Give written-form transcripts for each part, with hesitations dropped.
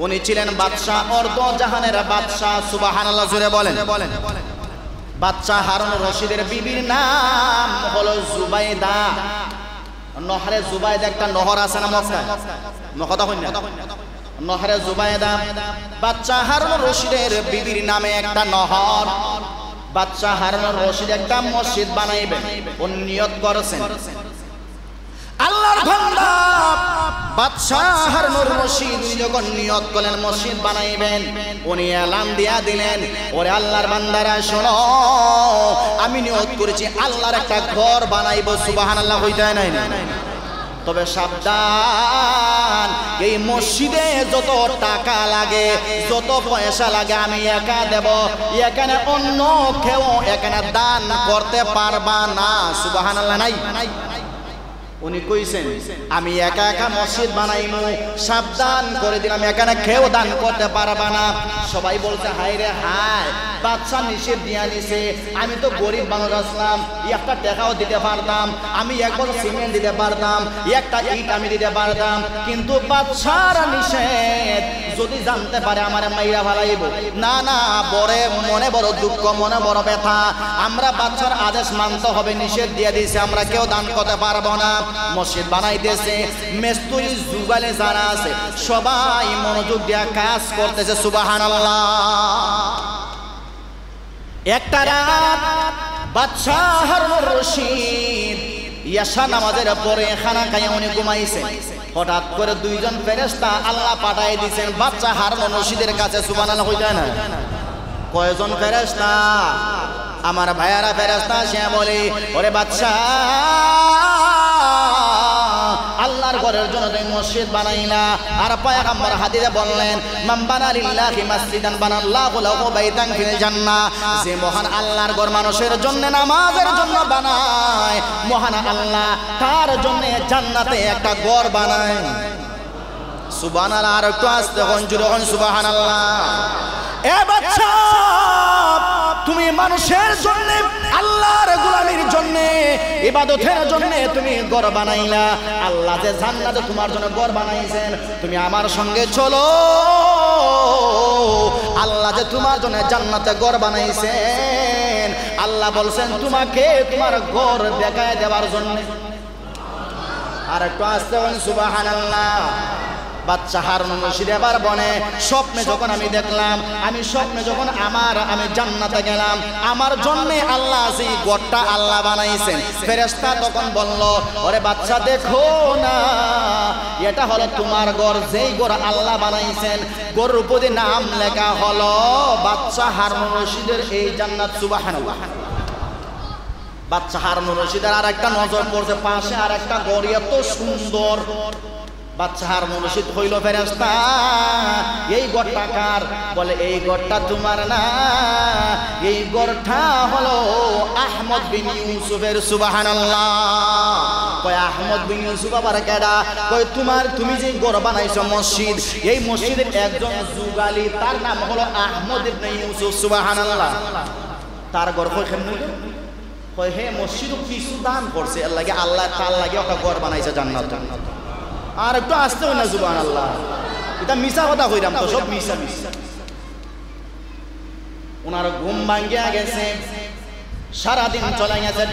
উনি ছিলেন বাদশাহ, অর্ধ জাহানের বাদশাহ। সুবহানাল্লাহ জোরে বলেন। বাদশাহ হারুন রশিদের বিবির নাম হলো জুবাইদা। নহরে জুবাইদা একটা নহর আছে না মক্কায়? কথা কই না? নহরে জুবাইদা বাদশাহ হারুন রশিদের বিবির নামে একটা নহর। বাদশাহ হারুন রশিদ একটা মসজিদ বানাইবেন, উনি নিয়ত করেছেন। আল্লাহর বান্দা বাদশাহ হারুন রশিদ যখন নিয়ত করলেন মসজিদ বানাইবেন, উনি এলান দিয়া দিলেন, ওরে আল্লাহর বান্দারা শোনো, আমি নিয়ত করেছি আল্লাহর একটা ঘর বানাইব। সুবহানাল্লাহ হইতে নাই না? তবে সাবধান, এই মসজিদে যত টাকা লাগে, যত পয়সা লাগে আমি একা দেব, এখানে অন্য কেউ এখানে দান করতে পারবা না। সুবহানাল্লাহ নাই? উনি কইছেন আমি একা একা মসজিদ বানাইমু, সাবধান করে দিলাম এখানে কেউ দান করতে পারবা না। সবাই বলছে হায় রে হায়, বাদশা নিষেধ দিয়া নিছে, আমি তো গরিব মানুষ আসলাম, একটা টাকাও দিতে পারতাম, আমি একবার সিমেন্ট দিতে পারতাম, একটা ইট আমি দিতে পারতাম, কিন্তু বাদশার নিষেধ, যদি জানতে পারে আমার মাইরা ভালাইব। না না, বড় মনে বড় দুঃখ, মনে বড় ব্যথা, আমরা বাদশার আদেশ মানতে হবে, নিষেধ দিয়ে দিয়েছে, আমরা কেউ দান করতে পারবো না। মসজিদ বানাইতেছে, মিস্ত্রি যুগালে যারা আছে সবাই মনোযোগ দিয়ে কাজ করতেছে। সুবহানাল্লাহ। একটা রাত বাদশাহ হারুন রশিদ ইয়াশা নামাজের পরে খানা খাইয়া উনি ঘুমাইছেন। হঠাৎ করে দুইজন ফেরেশতা আল্লাহ পাঠাই দিয়েছেন বাদশাহ হারুন রশিদের কাছে। সুবহানাল্লাহ হইতা না? কয়জন ফেরেশতা? আমার ভাইয়ারা ফেরেশতা সে বলে, ওরে বাদশাহ, আল্লাহর ঘরের জন্য তুমি মসজিদ বানাইলা, আর পয়গম্বর হাদিসে বললেন মান বানা লিল্লাহি মাসজিদান বানাল্লাহু লাহু বাইতান ফিল জান্নাহ। যে মহান আল্লাহর ঘর মানুষের জন্য, নামাজের জন্য বানায়, মহান আল্লাহ তার জন্য জান্নাতে একটা ঘর বানায়। সুবহানাল্লাহ। আর একটু আস্তে হন, জোরে হন সুবহানাল্লাহ। এ বাচ্চা, তুমি মানুষের জন্য, আল্লাহর গোলামির জন্য, ইবাদতের জন্য তুমি ঘর বানাইলা। আল্লাহ যে জান্নাতে তোমার জন্য ঘর বানাইছেন, তুমি আমার সঙ্গে চলো। আল্লাহ যে তোমার জন্য জান্নাতে ঘর বানাইছেন, আল্লাহ বলছেন তোমাকে তোমার ঘর দেখায় দেওয়ার জন্য। আর একটু আসতে বলেন সুবহানাল্লাহ। বাদশাহ হারুন রশিদ এবার বনে, স্বপ্নে যখন আমি দেখলাম, আমি স্বপ্নে যখন আমি জান্নাতে গেলাম, আমার জন্য আল্লাহ যে ঘরটা আল্লাহ বানাইছেন, ফেরেশতা তখন বলল, ওরে বাদশা দেখো না, এটা হলো তোমার ঘর, যেই ঘর আল্লাহ বানাইছেন, ঘরের উপরে নাম লেখা হলো বাদশাহ হারুন রশিদের এই জান্নাত। সুবহানাল্লাহ। বাদশাহ হারুন রশিদের আর একটা নজর পড়ছে, পাশে আর একটা ঘর এত সুন্দর। বাদশাহ হারুন রশিদ হইল ফেরেশতা, এই ঘরটা কার? বলে এই ঘরটা তোমার না, এই ঘরটা হলো আহমদ বিন ইউসুফের। সুবহানাল্লাহ। কয় আহমদ বিন ইউসুফ আবার কেডা? কয় তুমি যে ঘর বানাইছো মসজিদ, এই মসজিদের একজন যুগালি, তার নাম হলো আহমদ ইবনে ইউসুফ। সুবহানাল্লাহ। তার ঘর কয়খানে? কয় হে মসজিদ কিছু দান করছে, এর লাগে আল্লাহ তার লাগে একটা ঘর বানাইছে জান্নাতে। আর একটু আসতে হয় না? সুবহানাল্লাহ। এটা মিছা কথা কইরাম তো, সব মিছা মিছা। ওনার ঘুম ভাঙ্গিয়া গেছে, সারাদিন চলে গেছে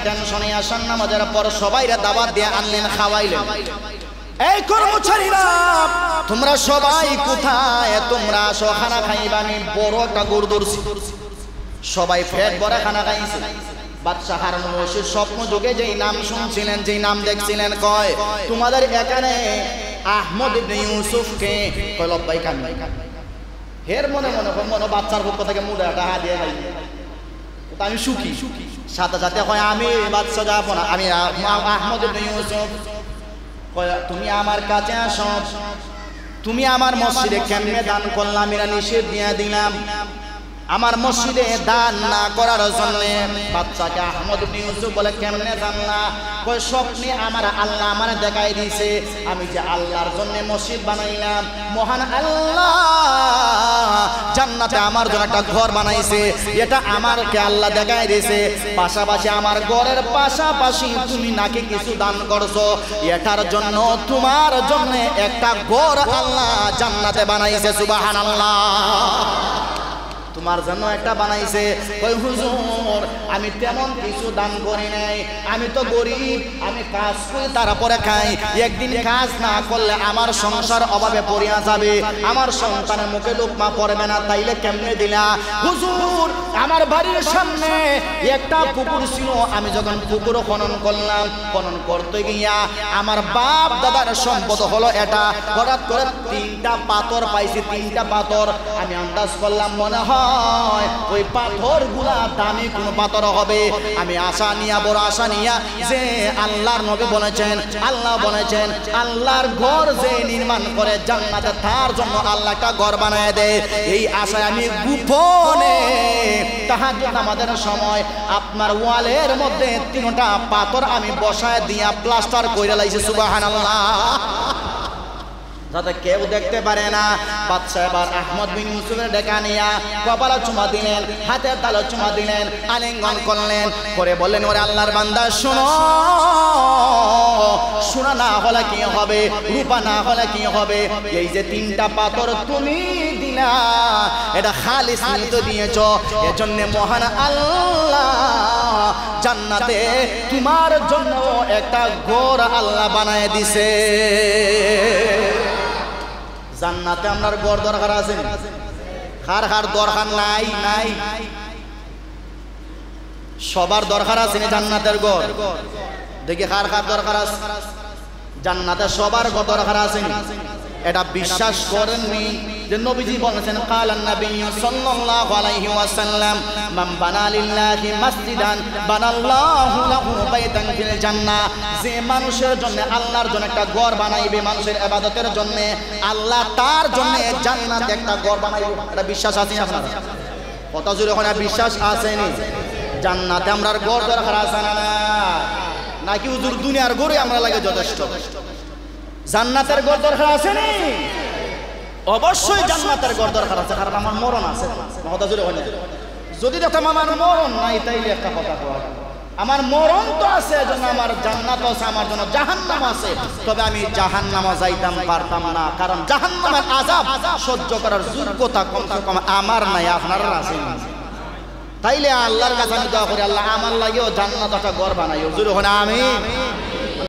টেনশনে। আসার নামাজের পর সবাইরা দাওয়াত দিয়ে আনলেন, খাওয়াইলেন। এই কর্মচারীরা, তোমরা সবাই কোথায়? তোমরা আসো, খানা খাইবা। আমি বড় একটা গরু ধরছি। সবাই পেট ভরে খানা খাইছে। বাদশাহ হারুন রশিদ স্বপ্ন যুগে যেই নাম শুনছিলেন, যেই নাম দেখছিলেন, কয় তোমাদের এখানে আহমদ ইবনে ইউসুফকে? কয় লব্বাইক। হের মনে বাচ্চার পক্ষ থেকে মুড়ে একটা হাত দিয়ে খাই, আমি সুখী। সাথে সাথে কয় আমি বাদশা যাবো না, আমি আহমদ ইবনে ইউসুফ। কয় তুমি আমার কাছে আসো, তুমি আমার মসজিদে কেমনে দান করলাম, এরা নিষেধ দিয়ে দিলাম। আমার মসজিদে দান না করার জন্য বাচ্চাকে আহমদ ইবনে ইউসুফ বলে কেমনে জানলা? কই স্বপ্নে আমার আল্লাহ আমার দেখাই দিয়েছে, আমি যে আল্লাহর জন্য মসজিদ বানাইলাম, মহান আল্লাহ জান্নাতে আমার জন্য একটা ঘর বানাইছে, এটা আমারকে আল্লাহ দেখাই দিয়েছে। পাশাপাশি আমার ঘরের পাশাপাশি তুমি নাকি কিছু দান করছো, এটার জন্য তোমার জন্য একটা ঘর আল্লাহ জান্নাতে বানাইছে। সুবহানাল্লাহ। তোমার জন্য একটা বানাইছে। কই হুজুর আমি তেমন কিছু দান করি নাই, আমি তো গরিব, আমি কাজ করি তারপরে খাই, একদিন কাজ না করলে আমার সংসার অভাবে পড়িয়া যাবে, আমার সন্তানের মুখে লোকমা পড়বে না, তাইলে কেমনে দিলা? হুজুর আমার বাড়ির সামনে একটা পুকুর ছিল, আমি যখন পুকুর খনন করলাম, খনন করতে গিয়া আমার বাপ দাদার সম্পদ হলো এটা, হঠাৎ করে 3টা পাথর পাইছি, 3টা পাথর। আমি আন্দাজ করলাম মনে হয় ওই পাথরগুলা দামি কোন পাথর হবে। আমি আশা নিয়া, বড় আশা নিয়া, যে আল্লাহর নবী বলেছেন, আল্লাহ বলেছেন আল্লাহর ঘর যে নির্মাণ করে জান্নাতে তার জন্য আল্লাহ একটা ঘর বানায় দেয়। এই আশায় আমি গোপনে তাহাজ্জুদ নামাজের সময় আপনার ওয়ালের মধ্যে 3টা পাথর আমি বসায় দিয়া প্লাস্টার কইরা লাইছি। সুবহানাল্লাহ। যাতে কেউ দেখতে পারে না। বাদশা এবার আহমদ বিন ইউসুফের ডেকা নিয়া কপালে চুমা দিলেন, হাতের তালে চুমা দিলেন, আলিঙ্গন করলেন, করে বললেন ওরে আল্লাহর বান্দা শোনো, সোনা না হলে কি হবে, রূপা না হলে কি হবে, এই যে 3টা পাথর তুমি দিলা এটা খালিস নিয়ত দিয়েছো, এজন্য মহান আল্লাহ জান্নাতে তোমার জন্য একটা ঘর আল্লাহ বানায় দিছে। জান্নাতে আপনার ঘর দরকার আছে? কার কার দরকার নাই? নাই, সবার দরকার আছে জান্নাতের ঘর। দেখি কার কার দরকার আছে? জান্নাতে সবার ঘর দরকার আছে। এটা বিশ্বাস করেননি যে নবীজি বলেছেন কালান নবী সাল্লাল্লাহু আলাইহি ওয়াসাল্লাম মান বানা লিল্লাহি মাসজিদান বানাল্লাহু লাহু বাইতান ফিল জান্নাহ। যে মানুষের জন্য আল্লাহর জন্য একটা ঘর বানাইবে, মানুষের ইবাদতের জন্য, আল্লাহ তার জন্য জান্নাতে একটা ঘর বানাইবে। এটা বিশ্বাস আছে আপনার? কত জোরে হয় বিশ্বাস আসেনি? জান্নাতে আমরার ঘর দরকার আছে না? নাকি হুজুর দুনিয়ার ঘরে আমরা লাগে যথেষ্ট? জান্নাতের ঘর দরকার আছে নি? অবশ্যই জান্নাতের ঘর দরকার আছে, কারণ আমার মরণ আছে। যদি দেখতাম আমার মরণ নাই, তাইলে একটা কথা বলা, আমার মরণ তো আছে, এজন্য আমার জান্নাত আছে, আমার জন্য জাহান্নাম আছে। তবে আমি জাহান্নামে যাইতাম পারতাম না, কারণ জাহান্নামের আযাব সহ্য করার যোগ্যতা কমসে কম আমার নাই, আপনার আছে। তাইলে আল্লাহর কাছে আমি দোয়া করি, আল্লাহ আমার লাগেও জান্নাত একটা ঘর বানাইও। জোরে হয় না আমি?